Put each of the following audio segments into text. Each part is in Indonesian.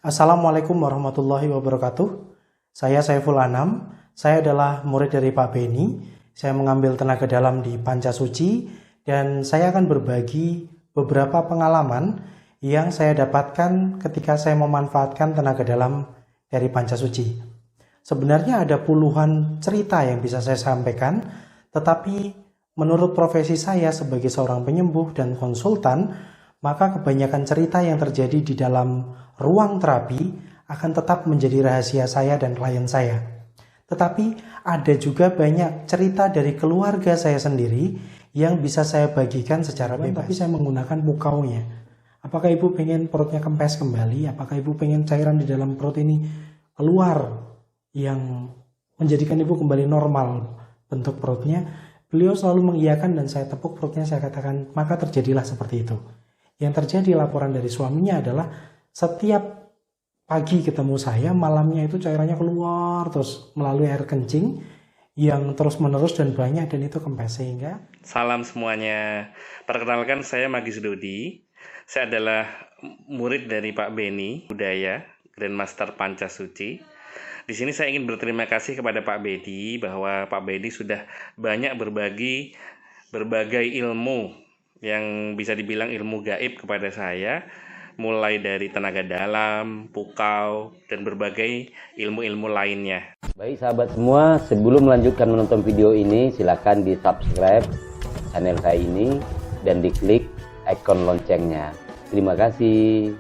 Assalamualaikum warahmatullahi wabarakatuh. Saya Saiful Anam. Saya adalah murid dari Pak Beni. Saya mengambil tenaga dalam di Pancasuci dan saya akan berbagi beberapa pengalaman yang saya dapatkan ketika saya memanfaatkan tenaga dalam dari Pancasuci. Sebenarnya ada puluhan cerita yang bisa saya sampaikan, tetapi menurut profesi saya sebagai seorang penyembuh dan konsultan, maka kebanyakan cerita yang terjadi di dalam ruang terapi akan tetap menjadi rahasia saya dan klien saya. Tetapi ada juga banyak cerita dari keluarga saya sendiri yang bisa saya bagikan secara bebas. Tapi saya menggunakan pukaunya. Apakah ibu pengen perutnya kempes kembali? Apakah ibu pengen cairan di dalam perut ini keluar yang menjadikan ibu kembali normal bentuk perutnya? Beliau selalu mengiyakan dan saya tepuk perutnya, saya katakan, maka terjadilah seperti itu. Yang terjadi laporan dari suaminya adalah setiap pagi ketemu saya, malamnya itu cairannya keluar terus melalui air kencing yang terus menerus dan banyak dan itu kempes. Sehingga salam semuanya, perkenalkan saya Magis Dodi. Saya adalah murid dari Pak Beni Budaya Grandmaster Pancasuci. Di sini saya ingin berterima kasih kepada Pak Bedi bahwa Pak Bedi sudah banyak berbagi berbagai ilmu yang bisa dibilang ilmu gaib kepada saya, mulai dari tenaga dalam, pukau, dan berbagai ilmu-ilmu lainnya. Baik sahabat semua, sebelum melanjutkan menonton video ini, silakan di subscribe channel saya ini dan diklik ikon loncengnya. Terima kasih.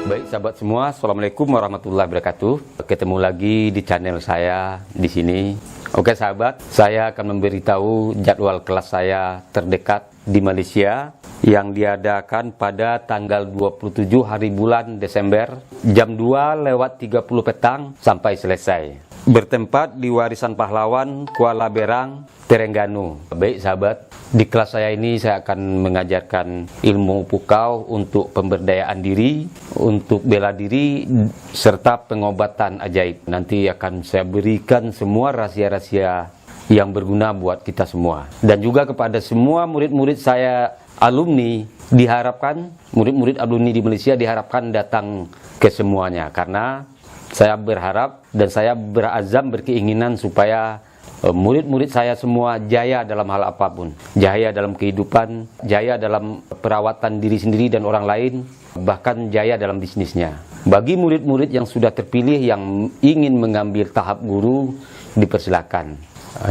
Baik sahabat semua, assalamualaikum warahmatullahi wabarakatuh. Ketemu lagi di channel saya di sini. Oke sahabat, saya akan memberitahu jadwal kelas saya terdekat di Malaysia yang diadakan pada tanggal 27 hari bulan Desember jam 2:30 petang sampai selesai. Bertempat di Warisan Pahlawan, Kuala Berang, Terengganu. Baik sahabat, di kelas saya ini saya akan mengajarkan ilmu pukau untuk pemberdayaan diri, untuk bela diri, serta pengobatan ajaib. Nanti akan saya berikan semua rahasia-rahasia yang berguna buat kita semua. Dan juga kepada semua murid-murid saya alumni, diharapkan, murid-murid alumni di Malaysia diharapkan datang ke semuanya. Karena saya berharap dan saya berazam berkeinginan supaya murid-murid saya semua jaya dalam hal apapun. Jaya dalam kehidupan, jaya dalam perawatan diri sendiri dan orang lain, bahkan jaya dalam bisnisnya. Bagi murid-murid yang sudah terpilih yang ingin mengambil tahap guru, dipersilakan.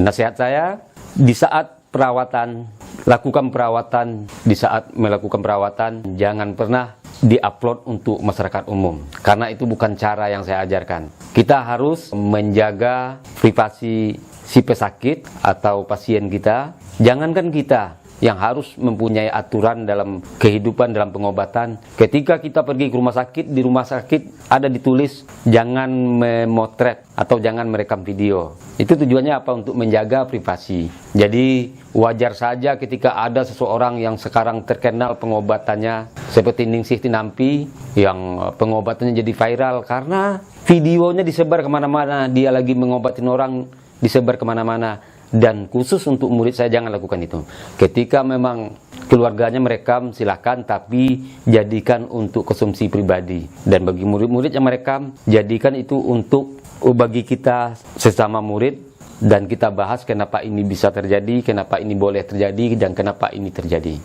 Nasihat saya, di saat perawatan, lakukan perawatan. Di saat melakukan perawatan, jangan pernah diupload untuk masyarakat umum, karena itu bukan cara yang saya ajarkan. Kita harus menjaga privasi si pesakit atau pasien kita. Jangankan kita, yang harus mempunyai aturan dalam kehidupan, dalam pengobatan. Ketika kita pergi ke rumah sakit, di rumah sakit ada ditulis jangan memotret atau jangan merekam video. Itu tujuannya apa? Untuk menjaga privasi. Jadi wajar saja ketika ada seseorang yang sekarang terkenal pengobatannya seperti Ningsih Tinampi yang pengobatannya jadi viral karena videonya disebar kemana-mana, dia lagi mengobatin orang disebar kemana-mana. Dan khusus untuk murid saya jangan lakukan itu. Ketika memang keluarganya merekam silakan, tapi jadikan untuk konsumsi pribadi. Dan bagi murid-murid yang merekam, jadikan itu untuk bagi kita sesama murid, dan kita bahas kenapa ini bisa terjadi, kenapa ini boleh terjadi, dan kenapa ini terjadi.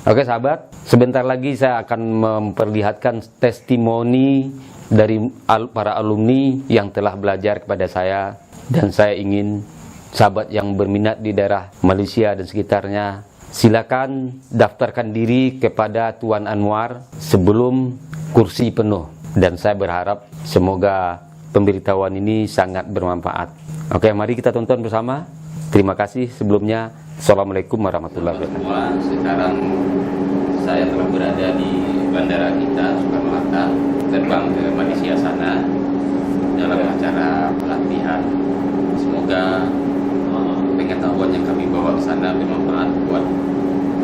Oke sahabat, sebentar lagi saya akan memperlihatkan testimoni dari para alumni yang telah belajar kepada saya, dan saya ingin sahabat yang berminat di daerah Malaysia dan sekitarnya, silakan daftarkan diri kepada Tuan Anwar sebelum kursi penuh. Dan saya berharap semoga pemberitahuan ini sangat bermanfaat. Oke, mari kita tonton bersama. Terima kasih sebelumnya. Assalamualaikum warahmatullahi wabarakatuh. Sekarang saya telah berada di bandara kita Soekarno-Hatta, terbang ke Malaysia sana dalam acara pelatihan. Semoga pengetahuan yang kami bawa ke sana bermanfaat buat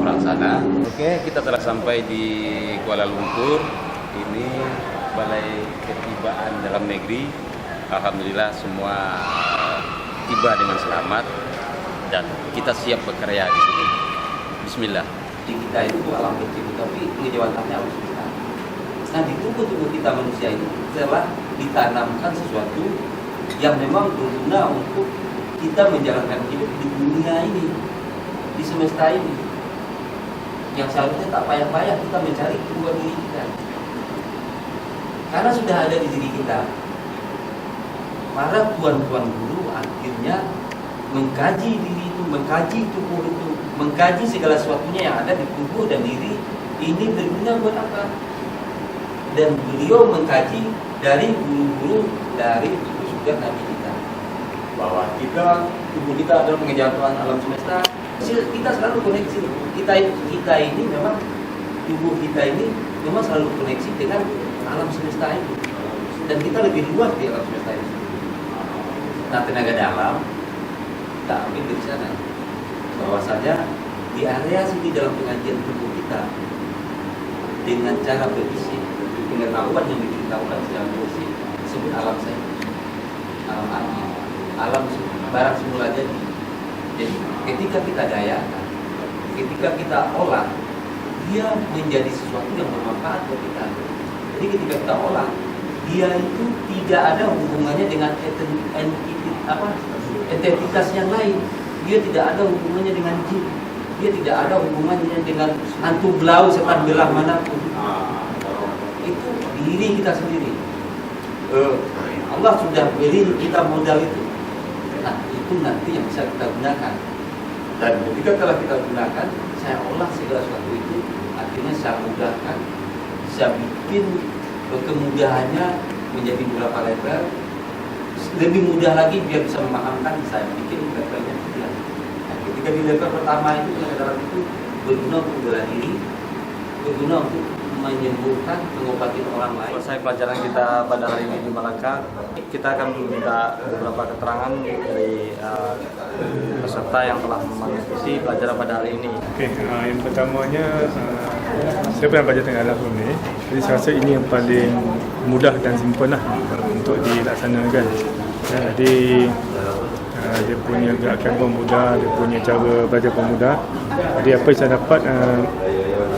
orang sana. Oke, kita telah sampai di Kuala Lumpur. Ini Balai Ketibaan Dalam Negeri. Alhamdulillah semua tiba dengan selamat dan kita siap bekerja di sini. Bismillah. Di kita itu alam kecil, tapi kejawatannya harus kita. Nah, di tubuh kita manusia itu telah ditanamkan sesuatu yang memang berguna untuk kita menjalankan hidup di dunia ini, di semesta ini, yang seharusnya tak payah-payah kita mencari keluar diri kita, karena sudah ada di diri kita. Para tuan-tuan guru akhirnya mengkaji diri itu, mengkaji tubuh itu, mengkaji segala sesuatunya yang ada di tubuh dan diri ini berguna buat apa. Dan beliau mengkaji dari guru-guru dari sudah Nabi kita, bahwa tubuh kita adalah pengejauhan alam semesta. Kita selalu koneksi. Kita ini memang tubuh kita ini memang selalu koneksi dengan alam semesta ini, dan kita lebih luas di alam semesta ini. Nah, tenaga dalam kita ambil dari sana, bahwasanya di area sini dalam pengajian tubuh kita dengan cara berisi pengetahuan yang diberitahukan secara bersih disebut alam saya, alam angin, alam barat semula jadi. Jadi ketika kita dayakan, ketika kita olah, dia menjadi sesuatu yang bermanfaat buat kita. Jadi ketika kita olah, dia itu tidak ada hubungannya dengan entitas yang lain. Dia tidak ada hubungannya dengan jin. Dia tidak ada hubungannya dengan hantu belau, setan belah manapun. Itu diri kita sendiri. Allah sudah beri kita modal itu. Nah, itu nanti yang bisa kita gunakan. Dan ketika telah kita gunakan, saya olah segala sesuatu itu, akhirnya saya mudahkan, saya bikin kemudahannya menjadi beberapa level. Lebih mudah lagi biar bisa memahamkan, saya bikin levelnya dia. Nah, ketika di level pertama itu, dalam itu berguna untuk bela diri, berguna untuk menyembuhkan, mengobatin orang lain. Selesai pelajaran kita pada hari ini di Malaka, kita akan meminta beberapa keterangan dari peserta yang telah mengikuti pelajaran pada hari ini. Okey, yang pertamanya saya pernah belajar tengah alam ni. Jadi saya rasa ini yang paling mudah dan sempurna untuk dilaksanakan. Jadi dia punya gerakan pun mudah, dia punya cara belajar pun mudah. Jadi apa yang saya dapat,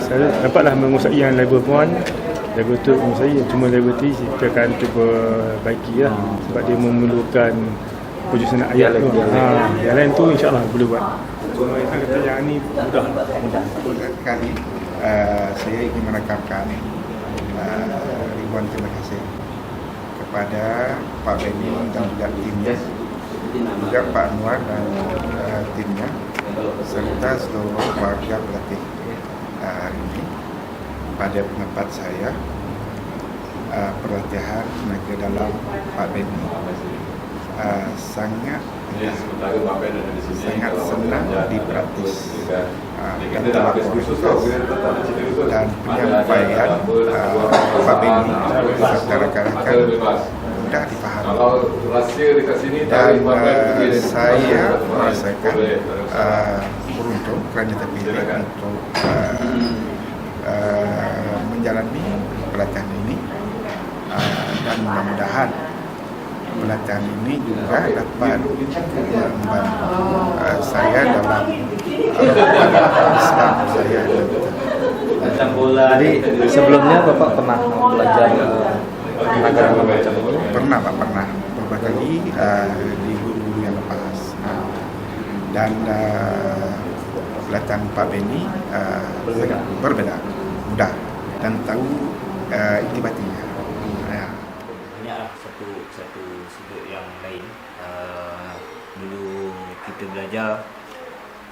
saya dapatlah menguasai yang level 1, level 2 menguasai, cuma level 3 kita akan cuba baiki lah, sebab dia memerlukan penyusunan ayat tu. Yang lain tu insyaAllah boleh buat. Cuma yang kata yang ni mudah. Kali saya ingin menekankan ribuan terima kasih kepada Pak Beni dan juga timnya, juga Pak Anwar dan timnya, serta seluruh warga pelatih ini. Pada pendapat saya, pelatihan tenaga dalam Pak Beni sangat senang dipraktis. dan terlaksana dan penyampaian Pak Beni beserta rekan-rekan mudah dipahami. Dan saya merasakan beruntung kerana terpilih untuk menjalani pelatihan ini, dan mudah-mudahan pelatihan ini juga dapat membantu saya dalam Islam saya. Jadi sebelumnya Bapak pernah belajar tenaga dalam macam ini? Pernah Pak, pernah beberapa kali di guru-guru yang lepas. Dan pelatihan Pak Beni berbeda, mudah dan tahu inti-intinya. Banyaklah satu sudut yang lain. Dulu kita belajar,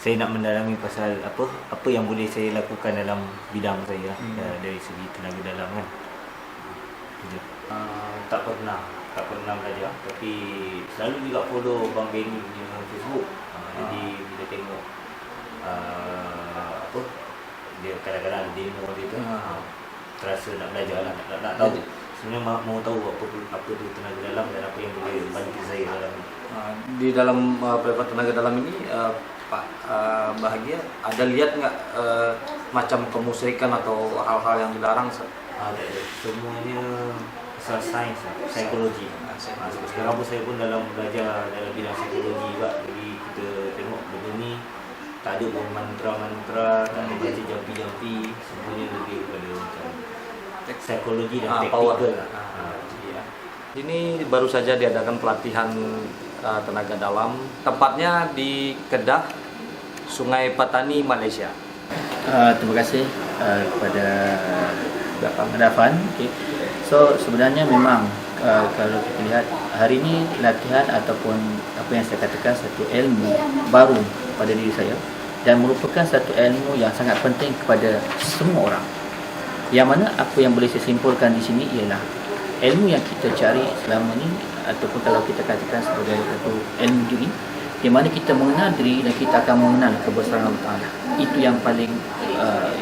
saya nak mendalami pasal apa yang boleh saya lakukan dalam bidang saya dari segi tenaga dalam kan. Tak pernah belajar, tapi selalu juga follow Bang Beni di Facebook. Jadi bila tengok dia kadang-kadang demo dia tu, terasa nak belajar lah, nak tahu. Sebenarnya mau tahu apa tu tenaga dalam dan apa yang boleh bantu saya dalam Di dalam pelatihan tenaga dalam ini, Pak Bahagia ada lihat nggak macam kemusyrikan atau hal-hal yang dilarang? ada semuanya pasal sains, psikologi. Sekarang pun saya pun dalam belajar dalam bidang psikologi juga. Jadi kita tengok benda ni tak ada pun mantra-mantra, tak ada baca jampi-jampi, semuanya lebih kepada macam psikologi dan taktikal lah. Ini baru saja diadakan pelatihan tenaga dalam, tepatnya di Kedah, Sungai Petani, Malaysia. Terima kasih kepada Bapak Dafan. Okay. So sebenarnya memang kalau kita lihat hari ini latihan ataupun apa yang saya katakan satu ilmu baru pada diri saya dan merupakan satu ilmu yang sangat penting kepada semua orang. Yang mana apa yang boleh saya simpulkan di sini ialah ilmu yang kita cari selama ini, ataupun kalau kita katakan sebagai satu ilmu diri, di mana kita mengenal diri dan kita akan mengenal kebesaran Allah Ta'ala. Itu yang paling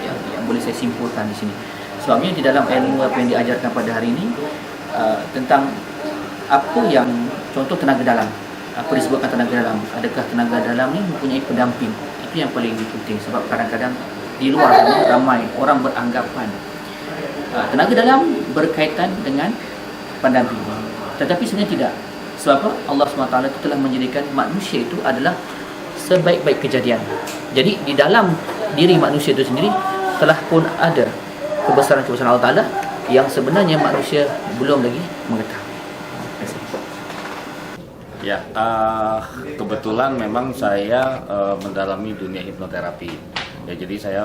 yang boleh saya simpulkan di sini. Sebabnya di dalam ilmu apa yang diajarkan pada hari ini tentang apa yang contoh tenaga dalam, apa disebutkan tenaga dalam, adakah tenaga dalam ni mempunyai pendamping. Itu yang paling penting, sebab kadang-kadang di luar ramai orang beranggapan tenaga dalam berkaitan dengan pendamping, tetapi sebenarnya tidak. Sebab apa? Allah SWT itu telah menjadikan manusia itu adalah sebaik-baik kejadian. Jadi di dalam diri manusia itu sendiri telah pun ada kebesaran-kebesaran Allah Ta'ala yang sebenarnya manusia belum lagi mengetahui. Ya, kebetulan memang saya mendalami dunia hipnoterapi. Ya, jadi saya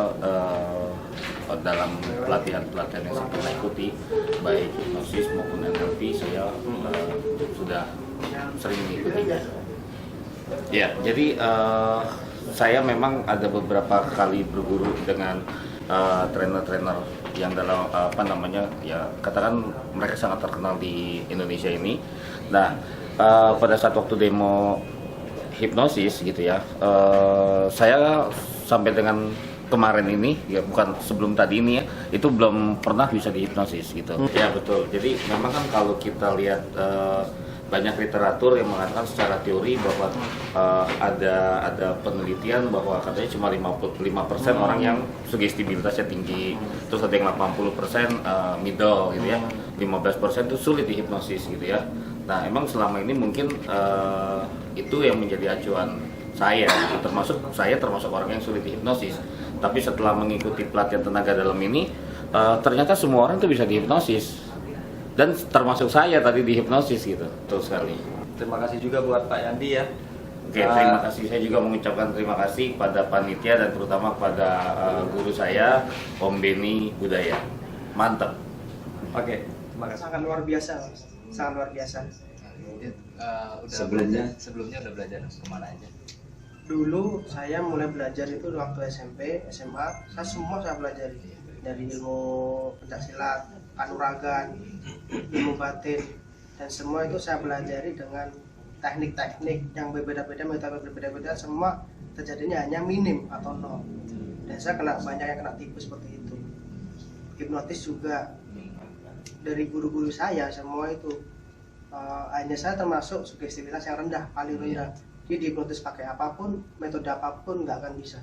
dalam pelatihan-pelatihan yang saya pernah ikuti, baik hipnosis maupun NLP, saya sudah sering mengikutinya. Ya, jadi saya memang ada beberapa kali berguru dengan trainer-trainer yang dalam ya katakan mereka sangat terkenal di Indonesia ini. Nah, pada saat waktu demo hipnosis gitu ya, saya sampai dengan kemarin ini, ya bukan sebelum tadi ini ya, itu belum pernah bisa dihipnosis gitu. Ya betul. Jadi memang kan kalau kita lihat banyak literatur yang mengatakan secara teori bahwa ada penelitian bahwa katanya cuma 55% orang yang sugestibilitasnya tinggi, terus ada yang 80% middle gitu ya, 15% itu sulit dihipnosis gitu ya. Nah emang selama ini mungkin itu yang menjadi acuan saya, termasuk orang yang sulit dihipnosis. Tapi setelah mengikuti pelatihan tenaga dalam ini, ternyata semua orang itu bisa dihipnosis. Dan termasuk saya tadi dihipnosis gitu, betul sekali. Terima kasih juga buat Pak Yandi ya. Oke, terima kasih. Saya juga mengucapkan terima kasih kepada panitia dan terutama kepada guru saya, Om Beni Budaya. Mantap. Oke, terima kasih. Sangat luar biasa, sangat luar biasa. Sebelumnya udah belajar kemana aja? Dulu saya mulai belajar itu waktu SMP, SMA, saya pelajari dari ilmu pencaksilat, kanuragan, ilmu batin, dan semua itu saya pelajari dengan teknik-teknik yang berbeda-beda, metode berbeda-beda, semua terjadinya hanya minim atau nol. dan saya banyak yang kena tipu seperti itu. Hipnotis juga dari guru-guru saya semua itu, hanya saya termasuk sugestivitas yang rendah, paling rendah. Jadi dihipnotis pakai apapun, metode apapun nggak akan bisa.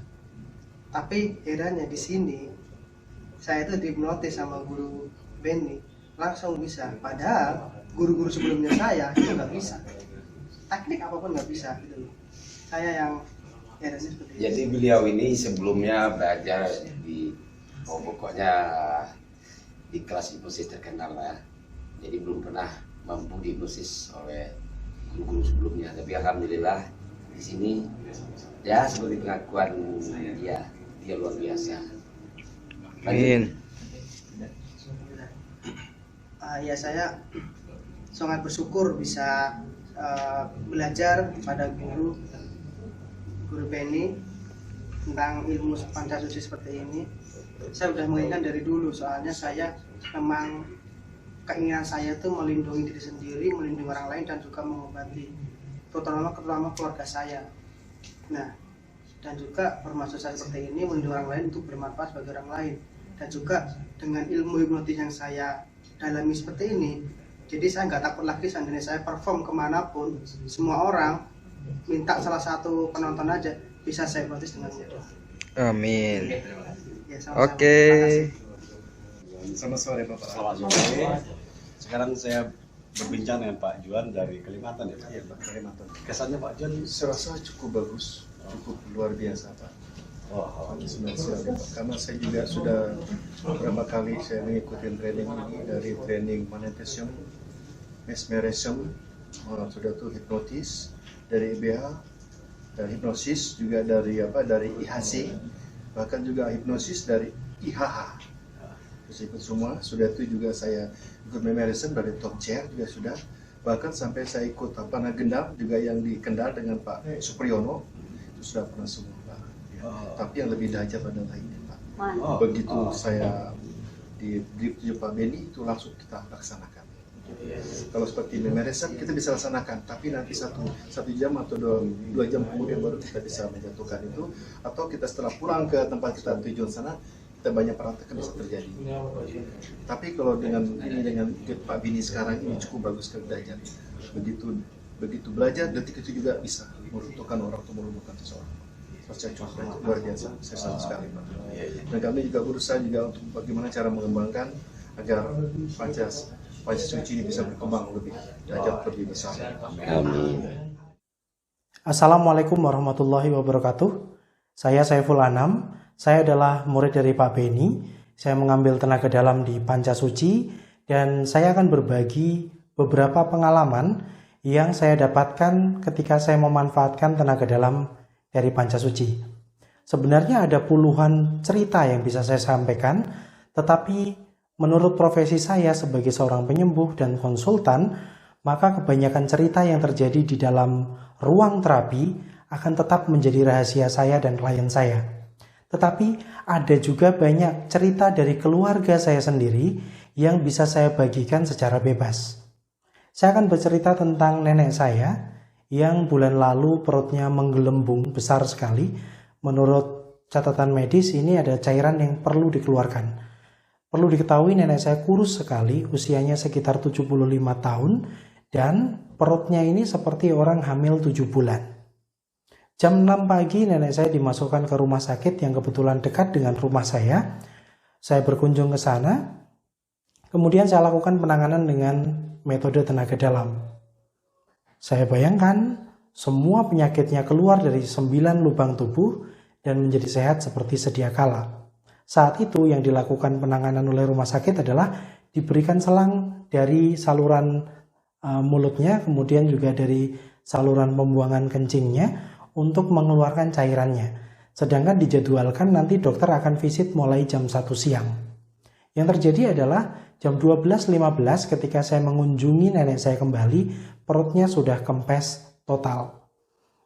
Tapi herannya di sini saya itu dihipnotis sama guru Benny langsung bisa, padahal guru-guru sebelumnya saya itu nggak bisa, teknik apapun nggak bisa gitu loh. Saya yang herannya seperti itu. Jadi beliau ini sebelumnya belajar di pokoknya di kelas hipnosis terkenal lah, jadi belum pernah mampu dihipnosis oleh guru-guru sebelumnya. Tapi alhamdulillah di sini ya seperti pengakuan dia luar biasa. Amin. Ya saya sangat bersyukur bisa belajar pada guru Benny tentang ilmu Pancasuci seperti ini. Saya sudah menginginkan dari dulu, soalnya saya memang keinginan saya itu melindungi diri sendiri, melindungi orang lain, dan juga mengobati terutama keluarga saya. Nah, dan juga bermaksud saya seperti ini, melindungi orang lain untuk bermanfaat bagi orang lain. Dan juga dengan ilmu hipnotis yang saya dalami seperti ini, jadi saya nggak takut lagi seandainya saya perform kemanapun, semua orang minta salah satu penonton aja bisa saya hipnotis dengan mudah. Amin. Ya, sama-sama. Oke. Selamat sore Bapak. Selamat sore. Sekarang saya berbincang dengan Pak Juan dari Kalimantan ya Pak. Iya Pak, Kalimantan. Kesannya Pak Juan Saya rasa cukup bagus, cukup luar biasa Pak. Senang sekali Pak. Karena saya juga sudah beberapa kali saya mengikuti training ini, dari training magnetium, mesmerism, sudah tuh hipnotis dari IBH, dan hipnosis juga dari IHC, bahkan juga hipnosis dari IHH. Terus ikut semua, sudah itu juga saya ikut mesmerism dari top chair juga sudah, bahkan sampai saya ikut gendam juga yang di Kendal dengan Pak Supriyono, itu sudah pernah semua Pak. Ya. Tapi yang lebih dahsyat adalah ini Pak. Begitu saya di Pak Benny itu langsung kita laksanakan. Kalau seperti mesmerism kita bisa laksanakan, tapi nanti satu jam atau dua jam kemudian baru kita bisa menjatuhkan itu, atau kita setelah pulang ke tempat kita tujuan sana, kita banyak praktek bisa terjadi. Tapi kalau dengan Pak Benny sekarang ini cukup bagus sekali belajar. Begitu belajar, detik itu juga bisa meruntuhkan orang atau melumpuhkan seseorang. Saya contoh luar biasa, saya senang sekali Pak. Dan kami juga berusaha juga untuk bagaimana cara mengembangkan agar Pancasuci ini bisa berkembang lebih besar. Amin. Assalamualaikum warahmatullahi wabarakatuh. Saya Saiful Anam. Saya adalah murid dari Pak Benny. Saya mengambil tenaga dalam di Pancasuci, dan saya akan berbagi beberapa pengalaman yang saya dapatkan ketika saya memanfaatkan tenaga dalam dari Pancasuci. Sebenarnya ada puluhan cerita yang bisa saya sampaikan, tetapi menurut profesi saya sebagai seorang penyembuh dan konsultan, maka kebanyakan cerita yang terjadi di dalam ruang terapi akan tetap menjadi rahasia saya dan klien saya. Tetapi ada juga banyak cerita dari keluarga saya sendiri yang bisa saya bagikan secara bebas. Saya akan bercerita tentang nenek saya yang bulan lalu perutnya menggelembung besar sekali. Menurut catatan medis ini ada cairan yang perlu dikeluarkan. Perlu diketahui nenek saya kurus sekali, usianya sekitar 75 tahun, dan perutnya ini seperti orang hamil 7 bulan. Jam 6 pagi nenek saya dimasukkan ke rumah sakit yang kebetulan dekat dengan rumah saya. Saya berkunjung ke sana, kemudian saya lakukan penanganan dengan metode tenaga dalam. Saya bayangkan semua penyakitnya keluar dari 9 lubang tubuh dan menjadi sehat seperti sedia kala. Saat itu yang dilakukan penanganan oleh rumah sakit adalah diberikan selang dari saluran mulutnya, kemudian juga dari saluran pembuangan kencingnya untuk mengeluarkan cairannya. Sedangkan dijadwalkan nanti dokter akan visit mulai jam 1 siang. Yang terjadi adalah jam 12.15 ketika saya mengunjungi nenek saya kembali, perutnya sudah kempes total.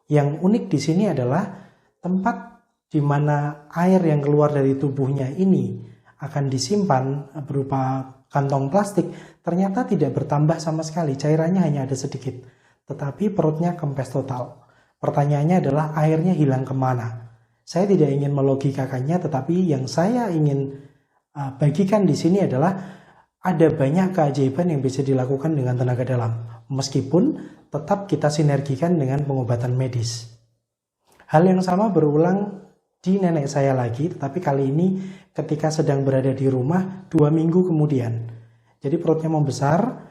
Yang unik di sini adalah tempat di mana air yang keluar dari tubuhnya ini akan disimpan berupa kantong plastik, ternyata tidak bertambah sama sekali, cairannya hanya ada sedikit, tetapi perutnya kempes total. Pertanyaannya adalah airnya hilang kemana? Saya tidak ingin melogikakannya, tetapi yang saya ingin bagikan di sini adalah ada banyak keajaiban yang bisa dilakukan dengan tenaga dalam, meskipun tetap kita sinergikan dengan pengobatan medis. Hal yang sama berulang di nenek saya lagi, tetapi kali ini ketika sedang berada di rumah 2 minggu kemudian. Jadi perutnya membesar,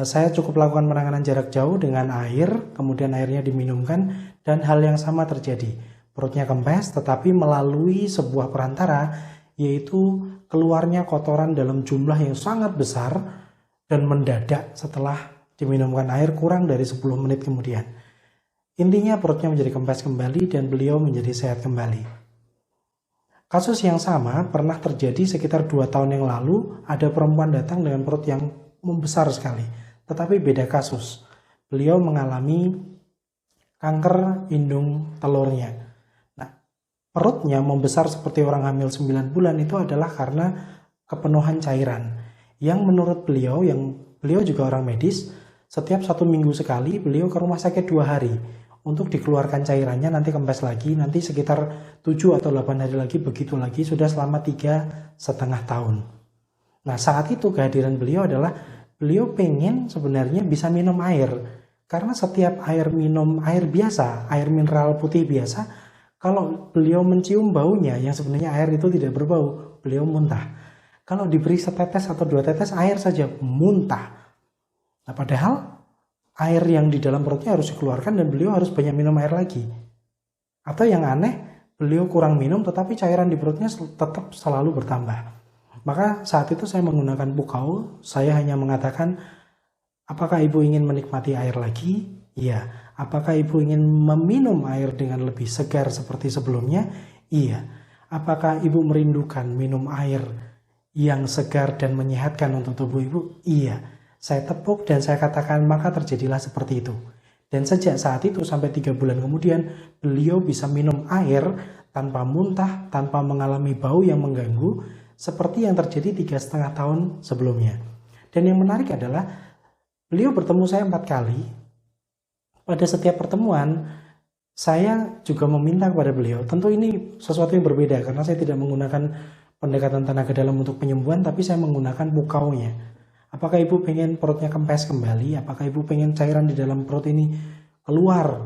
saya cukup lakukan penanganan jarak jauh dengan air, kemudian airnya diminumkan, dan hal yang sama terjadi. Perutnya kempes, tetapi melalui sebuah perantara, yaitu keluarnya kotoran dalam jumlah yang sangat besar dan mendadak setelah diminumkan air kurang dari 10 menit kemudian. Intinya perutnya menjadi kempes kembali dan beliau menjadi sehat kembali. Kasus yang sama pernah terjadi sekitar 2 tahun yang lalu. Ada perempuan datang dengan perut yang membesar sekali, tetapi beda kasus. Beliau mengalami kanker indung telurnya. Perutnya membesar seperti orang hamil 9 bulan itu adalah karena kepenuhan cairan. Yang menurut beliau, yang beliau juga orang medis, setiap 1 minggu sekali beliau ke rumah sakit 2 hari untuk dikeluarkan cairannya, nanti kempes lagi, nanti sekitar 7 atau 8 hari lagi, begitu lagi, sudah selama 3,5 tahun. Nah, saat itu kehadiran beliau adalah beliau pengen sebenarnya bisa minum air, karena setiap air minum air biasa, air mineral putih biasa, kalau beliau mencium baunya yang sebenarnya air itu tidak berbau, beliau muntah. Kalau diberi setetes atau 2 tetes air saja muntah. Nah, padahal air yang di dalam perutnya harus dikeluarkan dan beliau harus banyak minum air lagi. Atau yang aneh, beliau kurang minum tetapi cairan di perutnya tetap selalu bertambah. Maka saat itu saya menggunakan pukau, saya hanya mengatakan, apakah ibu ingin menikmati air lagi? Iya. Apakah ibu ingin meminum air dengan lebih segar seperti sebelumnya? Iya. Apakah ibu merindukan minum air yang segar dan menyehatkan untuk tubuh ibu? Iya. Saya tepuk dan saya katakan, maka terjadilah seperti itu. Dan sejak saat itu sampai 3 bulan kemudian, beliau bisa minum air tanpa muntah, tanpa mengalami bau yang mengganggu, seperti yang terjadi 3,5 tahun sebelumnya. Dan yang menarik adalah, beliau bertemu saya 4 kali. Pada setiap pertemuan, saya juga meminta kepada beliau, tentu ini sesuatu yang berbeda karena saya tidak menggunakan pendekatan tenaga dalam untuk penyembuhan, tapi saya menggunakan pukaunya. Apakah ibu pengen perutnya kempes kembali? Apakah ibu pengen cairan di dalam perut ini keluar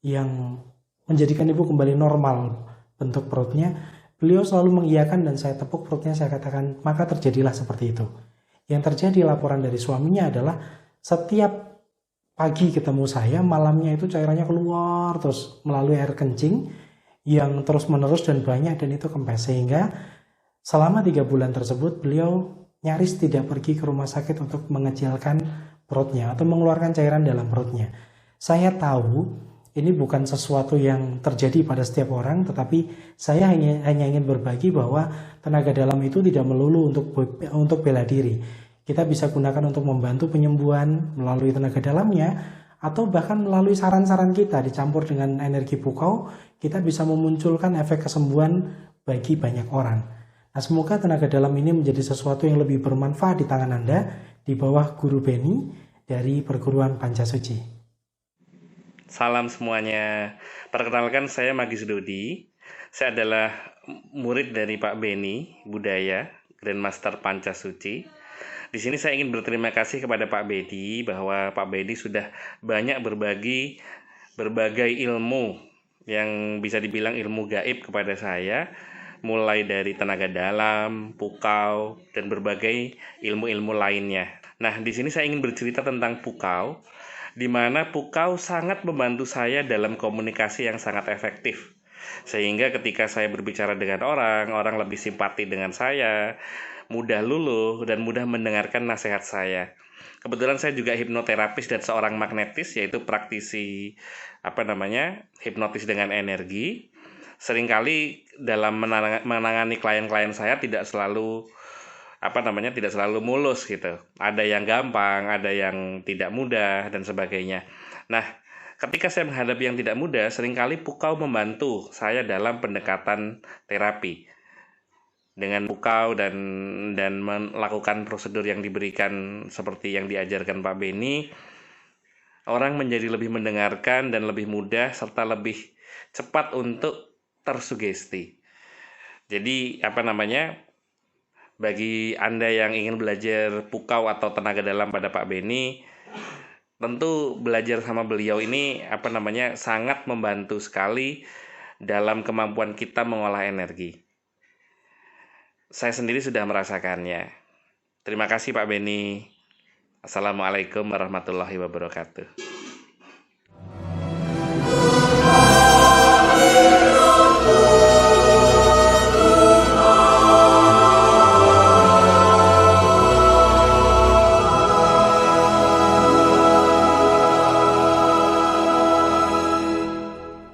yang menjadikan ibu kembali normal bentuk perutnya? Beliau selalu mengiyakan dan saya tepuk perutnya, saya katakan, maka terjadilah seperti itu. Yang terjadi laporan dari suaminya adalah setiap pagi ketemu saya, malamnya itu cairannya keluar terus melalui air kencing yang terus menerus dan banyak dan itu kempes. Sehingga selama 3 bulan tersebut beliau nyaris tidak pergi ke rumah sakit untuk mengecilkan perutnya atau mengeluarkan cairan dalam perutnya. Saya tahu ini bukan sesuatu yang terjadi pada setiap orang, tetapi saya hanya ingin berbagi bahwa tenaga dalam itu tidak melulu untuk bela diri. Kita bisa gunakan untuk membantu penyembuhan melalui tenaga dalamnya, atau bahkan melalui saran-saran kita dicampur dengan energi pukau, kita bisa memunculkan efek kesembuhan bagi banyak orang. Nah, semoga tenaga dalam ini menjadi sesuatu yang lebih bermanfaat di tangan Anda, di bawah Guru Beni dari Perguruan Pancasuci. Salam semuanya. Perkenalkan, saya Magis Dodi. Saya adalah murid dari Pak Beni, Budaya, Grandmaster Pancasuci. Di sini saya ingin berterima kasih kepada Pak Bedi bahwa Pak Bedi sudah banyak berbagi berbagai ilmu yang bisa dibilang ilmu gaib kepada saya, mulai dari tenaga dalam, pukau, dan berbagai ilmu-ilmu lainnya. Nah, di sini saya ingin bercerita tentang pukau, di mana pukau sangat membantu saya dalam komunikasi yang sangat efektif. Sehingga ketika saya berbicara dengan orang lebih simpati dengan saya, mudah luluh dan mudah mendengarkan nasihat saya. Kebetulan saya juga hipnoterapis dan seorang magnetis, yaitu praktisi hipnotis dengan energi. Seringkali dalam menangani klien-klien saya tidak selalu mulus gitu. Ada yang gampang, ada yang tidak mudah dan sebagainya. Nah, ketika saya menghadapi yang tidak mudah, seringkali pukau membantu saya dalam pendekatan terapi. Dengan pukau dan melakukan prosedur yang diberikan seperti yang diajarkan Pak Beni, orang menjadi lebih mendengarkan dan lebih mudah serta lebih cepat untuk tersugesti. Jadi bagi Anda yang ingin belajar pukau atau tenaga dalam pada Pak Beni, tentu belajar sama beliau ini sangat membantu sekali dalam kemampuan kita mengolah energi. Saya sendiri sudah merasakannya. Terima kasih Pak Beni. Assalamualaikum warahmatullahi wabarakatuh.